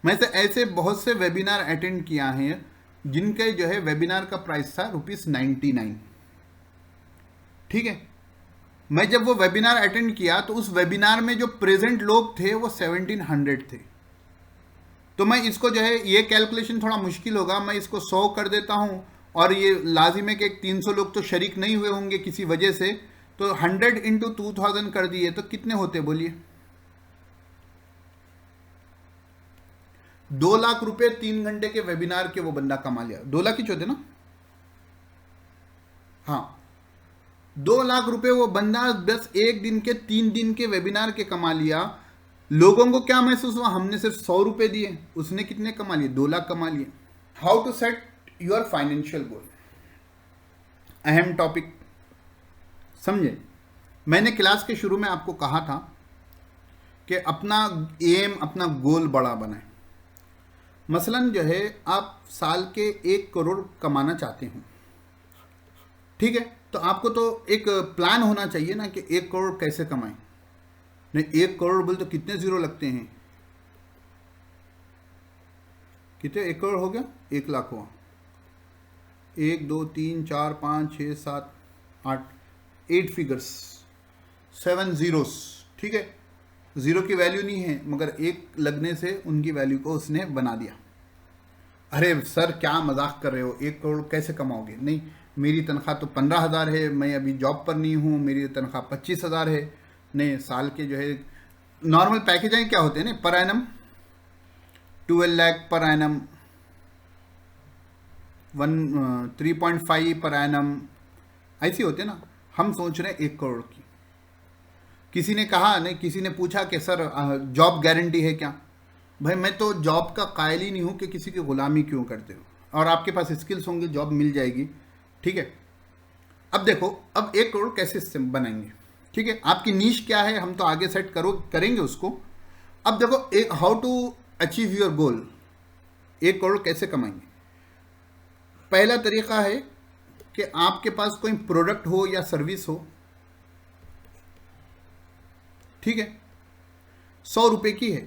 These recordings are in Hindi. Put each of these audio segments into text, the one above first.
मैं से ऐसे बहुत से वेबिनार अटेंड किया है जिनके जो है वेबिनार का प्राइस था ₹99। ठीक है, मैं जब वो वेबिनार अटेंड किया तो उस वेबिनार में जो प्रेजेंट लोग थे वो 1700 थे। तो मैं इसको जो है, ये कैलकुलेशन थोड़ा मुश्किल होगा, मैं इसको 100 कर देता हूँ, और ये लाजिम है कि 300 लोग तो शरीक नहीं हुए होंगे किसी वजह से, तो 100 इंटू 2000 कर दिए तो कितने होते बोलिए? 2 लाख रुपए 3 घंटे के वेबिनार के वो बंदा कमा लिया। 2 लाख ही होते ना? हाँ, 2 लाख रुपए वो बंदा बस एक दिन के 3 दिन के वेबिनार के कमा लिया। लोगों को क्या महसूस हुआ? हमने सिर्फ 100 रुपए दिए, उसने कितने कमा लिए? 2 लाख कमा लिए। How to set your financial goal, अहम टॉपिक समझे। मैंने क्लास के शुरू में आपको कहा था कि अपना एम, अपना गोल बड़ा बनाए। मसलन जो है, आप साल के 1 करोड़ कमाना चाहते हो, ठीक है, तो आपको तो एक प्लान होना चाहिए ना कि 1 करोड़ कैसे कमाएं। नहीं, 1 करोड़ बोल तो कितने जीरो लगते हैं? कितने? 1 करोड़ हो गया, 1 लाख हुआ। 1 2 3 4 5 6 7 8, 8 फिगर्स, 7 जीरोस। ठीक है, जीरो की वैल्यू नहीं है, मगर एक लगने से उनकी वैल्यू को उसने बना दिया। अरे सर क्या मजाक कर रहे हो, 1 करोड़ कैसे कमाओगे? नहीं, मेरी तनख्वाह तो 15,000 है, मैं अभी जॉब पर नहीं हूँ, मेरी तनख्वाह 25,000 है। नहीं, साल के जो है नॉर्मल पैकेज हैं, क्या होते हैं ना, per annum 12 lakh per annum, 3.5 per annum, ऐसे होते ना। हम सोच रहे हैं 1 करोड़ की। किसी ने कहा नहीं, किसी ने पूछा कि सर जॉब गारंटी है क्या? भाई मैं तो जॉब का कायल ही नहीं हूँ कि किसी की गुलामी क्यों करते हो, और आपके पास स्किल्स होंगे, जॉब मिल जाएगी। ठीक है, अब देखो, अब 1 करोड़ कैसे बनाएंगे? ठीक है, आपकी नीश क्या है, हम तो आगे सेट करेंगे उसको। अब देखो, how to achieve your goal, 1 crore कैसे कमाएंगे? पहला तरीका है कि आपके पास कोई प्रोडक्ट हो या सर्विस हो, ठीक है, 100 रुपए की है।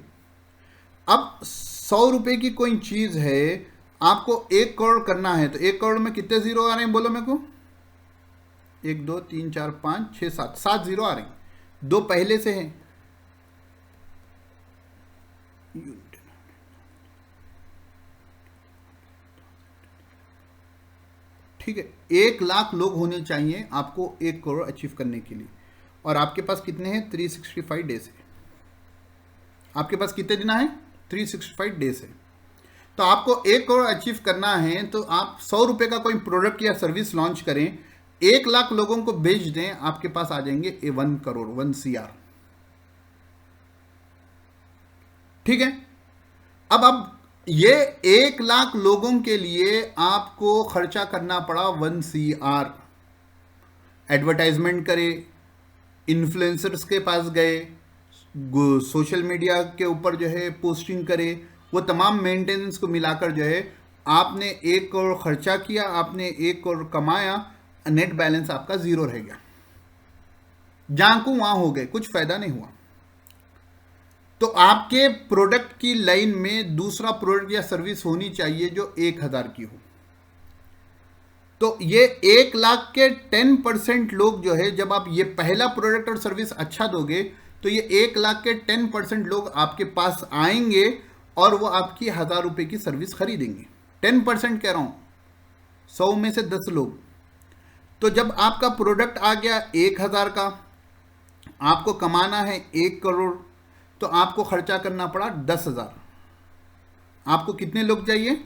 अब 100 रुपए की कोई चीज है, आपको 1 करोड़ करना है, तो 1 करोड़ में कितने जीरो आ रहे हैं बोलो मेरे को? 1 2 3 4 5 6 7, 7 जीरो आ रहे हैं, 2 पहले से हैं। ठीक है, 1 लाख लोग होने चाहिए आपको 1 करोड़ अचीव करने के लिए, और आपके पास कितने हैं? 365 डेज है। आपके पास कितने दिन है? 365 डेज है। तो आपको 1 करोड़ अचीव करना है, तो आप 100 रुपए का कोई प्रोडक्ट या सर्विस लॉन्च करें, 1 लाख लोगों को बेच दें, आपके पास आ जाएंगे 1 करोड़, 1 CR। ठीक है, अब ये 1 लाख लोगों के लिए आपको खर्चा करना पड़ा 1 CR। एडवर्टाइजमेंट करे, इन्फ्लुएंसर्स के पास गए, सोशल मीडिया के ऊपर जो है पोस्टिंग करे, वो तमाम मेंटेनेंस को मिलाकर जो है आपने 1 करोड़ खर्चा किया, आपने 1 करोड़ कमाया, नेट बैलेंस आपका जीरो रह गया। जहां को वहां हो गए, कुछ फायदा नहीं हुआ। तो आपके प्रोडक्ट की लाइन में दूसरा प्रोडक्ट या सर्विस होनी चाहिए जो 1000 की हो। तो ये 1 लाख के 10% लोग जो है, जब आप ये पहला प्रोडक्ट और सर्विस अच्छा दोगे, तो ये 1 लाख के 10% लोग आपके पास आएंगे और वो आपकी 1000 रुपए की सर्विस खरीदेंगे। 10% कह रहा हूं, 100 में से 10 लोग। तो जब आपका प्रोडक्ट आ गया 1000 का, आपको कमाना है 1 करोड़, तो आपको खर्चा करना पड़ा 10,000। आपको कितने लोग चाहिए?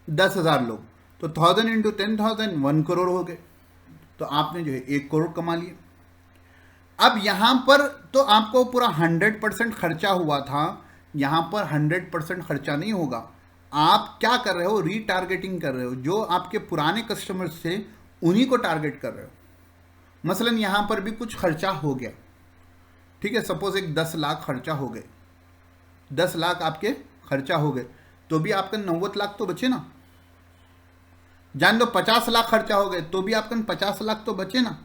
10,000 लोग। तो 1000 इंटू 10,000, 1 करोड़ हो गए। तो आपने जो है 1 करोड़ कमा लिया। अब यहां पर तो आपको पूरा 100% खर्चा हुआ था, यहां पर 100% खर्चा नहीं होगा। आप क्या कर रहे हो? रीटारगेटिंग कर रहे हो। जो आपके पुराने कस्टमर्स थे उन्हीं को टारगेट कर रहे हो। मसलन यहां पर भी कुछ खर्चा हो गया, ठीक है, सपोज एक 10 लाख खर्चा हो गए, 10 लाख आपके खर्चा हो गए, तो भी आपका 90 लाख तो बचे ना। जान दो 50 लाख खर्चा हो गए, तो भी आपका 50 लाख तो बचे ना।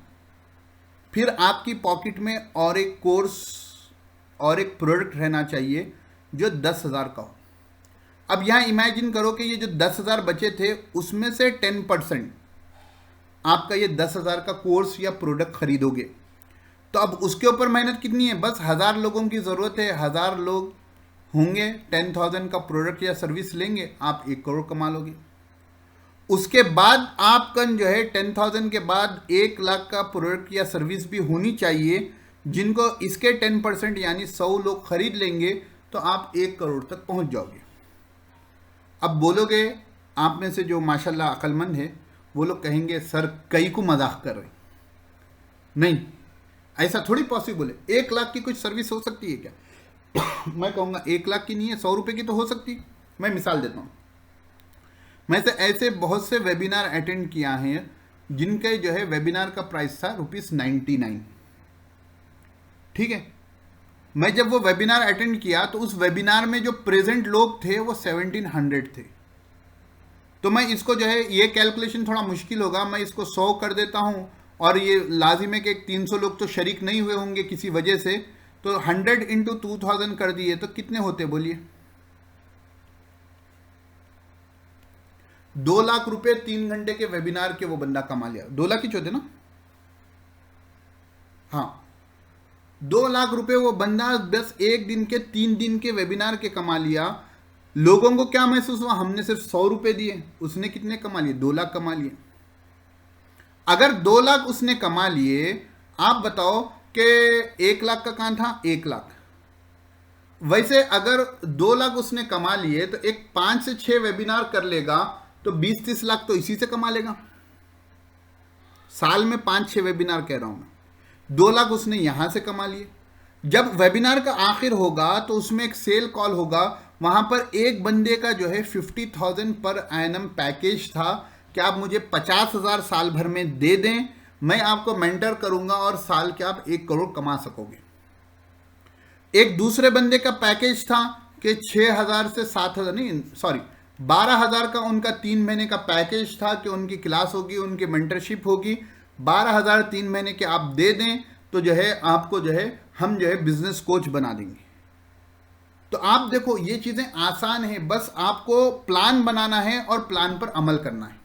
फिर आपकी पॉकेट में और एक कोर्स और एक प्रोडक्ट रहना चाहिए जो 10,000 का हो। अब यहाँ इमेजिन करो कि ये जो 10,000 बचे थे उसमें से 10% आपका ये 10,000 का कोर्स या प्रोडक्ट खरीदोगे, तो अब उसके ऊपर मेहनत कितनी है? बस 1,000 लोगों की ज़रूरत है, 1,000 लोग होंगे, 10,000 का प्रोडक्ट या सर्विस लेंगे, आप 1 करोड़ कमा लोगे। उसके बाद आपका जो है 10,000 के बाद 1 लाख का प्रोडक्ट या सर्विस भी होनी चाहिए, जिनको इसके 10% यानी 100 लोग खरीद लेंगे, तो आप 1 करोड़ तक पहुंच जाओगे। अब बोलोगे, आप में से जो माशाल्लाह अक्लमंद है वो लोग कहेंगे सर कई को मजाक कर रहे। नहीं, ऐसा थोड़ी पॉसिबल है। 1 लाख की कुछ सर्विस हो सकती है क्या? मैं कहूँगा 1 लाख की नहीं है, 100 रुपये की तो हो सकती है। मैं मिसाल देता हूँ, मैं से ऐसे बहुत से वेबिनार अटेंड किया है जिनके जो है वेबिनार का प्राइस था ₹99। ठीक है, मैं जब वो वेबिनार अटेंड किया तो उस वेबिनार में जो प्रेजेंट लोग थे वो 1700 थे। तो मैं इसको जो है, ये कैलकुलेशन थोड़ा मुश्किल होगा, मैं इसको 100 कर देता हूँ, और ये लाजिम है कि 300 लोग तो शरीक नहीं हुए होंगे किसी वजह से, तो 100 इंटू 2000 कर दिए तो कितने होते बोलिए? 2 लाख रुपए 3 घंटे के वेबिनार के वो बंदा कमा लिया। 2 लाख ही होते ना? हाँ, 2 लाख रुपए वो बंदा बस 1 दिन के 3 दिन के वेबिनार के कमा लिया। लोगों को क्या महसूस हुआ? हमने सिर्फ 100 रुपए दिए, उसने कितने कमा लिए? 2 लाख कमा लिए। अगर 2 लाख उसने कमा लिए, आप बताओ कि 1 लाख का कहां था? 1 लाख। वैसे अगर 2 लाख उसने कमा लिए तो एक 5 से 6 वेबिनार कर लेगा तो 20-30 लाख तो इसी से कमा लेगा। साल में 5-6 वेबिनार कह रहा हूं मैं। 2 लाख उसने यहां से कमा लिए। जब वेबिनार का आखिर होगा तो उसमें एक सेल कॉल होगा, वहां पर एक बंदे का जो है 50,000 पर एनम पैकेज था कि आप मुझे 50,000 साल भर में दे दें, मैं आपको मेंटर करूंगा और साल के आप 1 करोड़ कमा सकोगे। एक दूसरे बंदे का पैकेज था कि 6,000 से 7,000 नहीं, सॉरी 12,000 का उनका 3 महीने का पैकेज था कि उनकी क्लास होगी, उनकी मेंटरशिप होगी। 12,000 3 महीने के आप दे दें तो जो है आपको जो है हम जो है बिजनेस कोच बना देंगे। तो आप देखो, ये चीजें आसान है, बस आपको प्लान बनाना है और प्लान पर अमल करना है।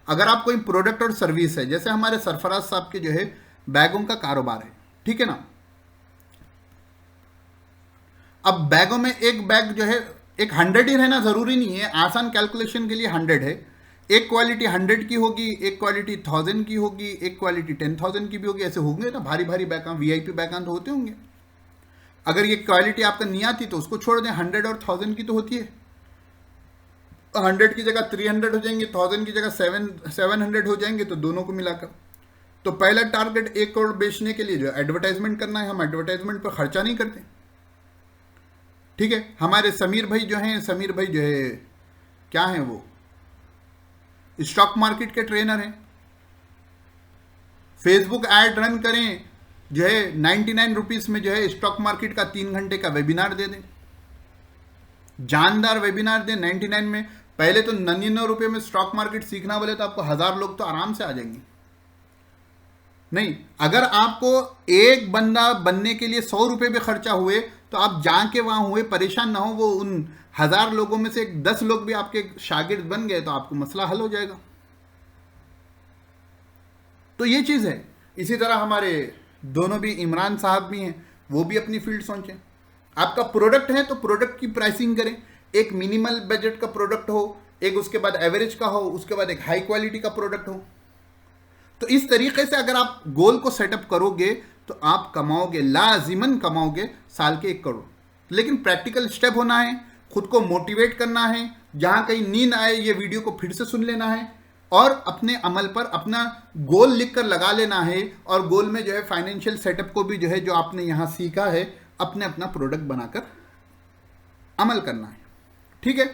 अगर आप कोई प्रोडक्ट और सर्विस है, जैसे हमारे सरफराज साहब के जो है बैगों का कारोबार है, ठीक है ना? अब बैगों में एक बैग जो है एक 100 ही रहना जरूरी नहीं है, आसान कैलकुलेशन के लिए 100 है। एक क्वालिटी 100 की होगी, एक क्वालिटी 1000 की होगी, एक क्वालिटी 10,000 की भी होगी। ऐसे होंगे ना, भारी भारी बैग, VIP बैग तो होते होंगे। अगर ये क्वालिटी आपका नहीं आती तो उसको छोड़ दें, 100 और 1000 की तो होती है। 100 की जगह 300 हो जाएंगे, 1000 की जगह 700 हो जाएंगे, तो दोनों को मिलाकर। तो पहला टारगेट 1 करोड़ बेचने के लिए जो एडवर्टाइजमेंट करना है, हम एडवर्टाइजमेंट पर खर्चा नहीं करते। ठीक है, हमारे समीर भाई जो हैं, समीर भाई जो है क्या है, वो स्टॉक मार्केट के ट्रेनर हैं। फेसबुक ऐड रन करें, जो है 99 रुपीज़ में जो है स्टॉक मार्केट का 3 घंटे का वेबिनार दे दें, जानदार वेबिनार दें 99 में। पहले तो 99 रुपये में स्टॉक मार्केट सीखना बोले तो आपको 1000 लोग तो आराम से आ जाएंगे। नहीं, अगर आपको एक बंदा बनने के लिए 100 रुपये भी खर्चा हुए तो आप जाके वहां हुए, परेशान ना हो। वो उन 1000 लोगों में से 10 लोग भी आपके शागिर्द बन गए तो आपको मसला हल हो जाएगा। तो ये चीज है। इसी तरह हमारे दोनों भी इमरान साहब भी हैं, वो भी अपनी फील्ड सोचें। आपका प्रोडक्ट है तो प्रोडक्ट की प्राइसिंग करें। एक मिनिमल बजट का प्रोडक्ट हो, एक उसके बाद एवरेज का हो, उसके बाद एक हाई क्वालिटी का प्रोडक्ट हो। तो इस तरीके से अगर आप गोल को सेटअप करोगे तो आप कमाओगे, लाजिमन कमाओगे साल के 1 करोड़। लेकिन प्रैक्टिकल स्टेप होना है, खुद को मोटिवेट करना है। जहां कहीं नींद आए ये वीडियो को फिर से सुन लेना है और अपने अमल पर अपना गोल लिखकर लगा लेना है। और गोल में जो है फाइनेंशियल सेटअप को भी जो है, जो आपने यहां सीखा है, अपने अपना प्रोडक्ट बनाकर अमल करना है। ठीक है।